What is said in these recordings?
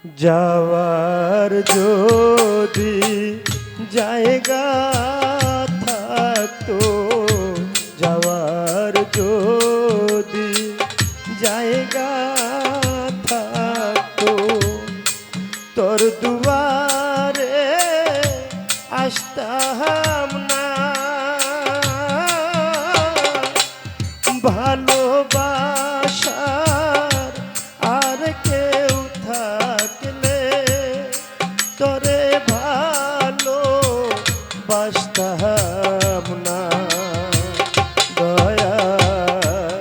যাওয়ার যদি জায়গা থাকতো, যাওয়ার যদি জায়গা থাকতো, তোর দুয়ারে আসতাম না। ভালোবাসার আর কেউ থাকলে তোরে ভালো বাসতাম না। দয়াল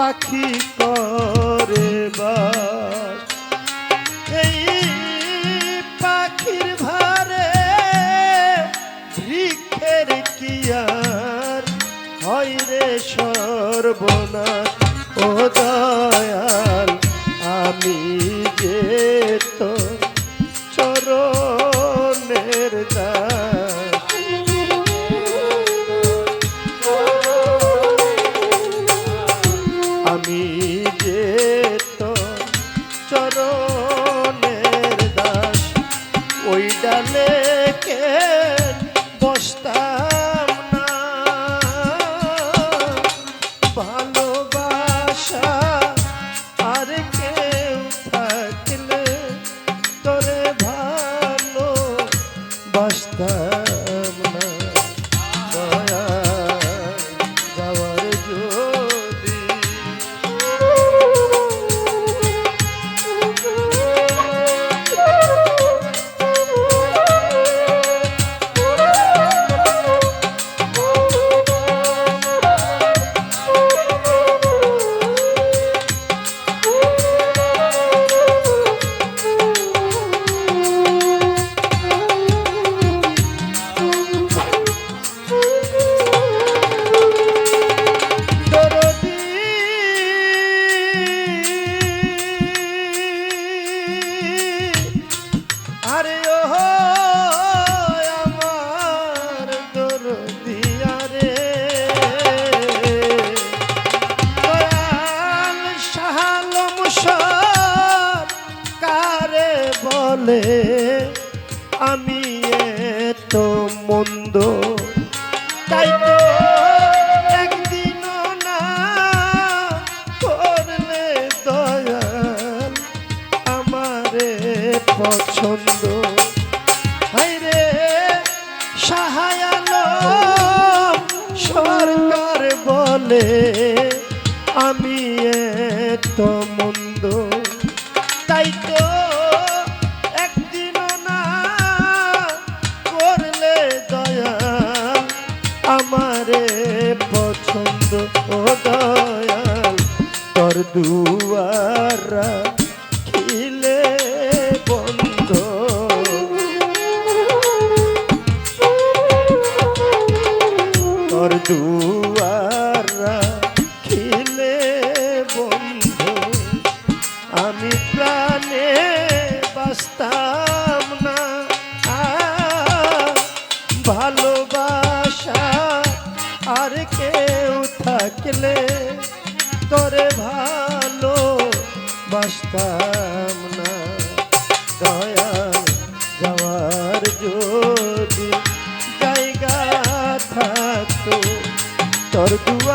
পাখি করে বাস। এই পাখির ভারে বৃক্ষের কি আর হয় রে সর্বনাশ। ও দয়াল আমি যে তো চরণের দাস। আমি যে তো চরণের দাস। ওই ডালে কে বসতাম না, ভালোবাসা আর কেউ থাকলে তোরে ভালো বাসতাম না। দয়া যাওয়ার যদি আরে ও আমার দরদিয়া রে, দয়াল শাহালম সব কারে বলে আমি এতো মন্দ। তাই তো একদিনও না করলে দয়াল আমারে পছন্দ। হায়রে শাহায়ালম সরকার বলে আমি এতো মন্দ। তাই তো একদিনও না করলে দয়াল আমারে পছন্দ। ও দয়াল তোর দুয়ারা খিলে বন্ধ, তোর দুয়ারা খিলে বন্ধ। আমি প্রাণে বাসতাম না, ভালোবাসা আর কেউ থাকলে তোরে ভালো বাসতাম না। দয়া যাওয়ার যদি জায়গা থাকতো তোর দুয়ার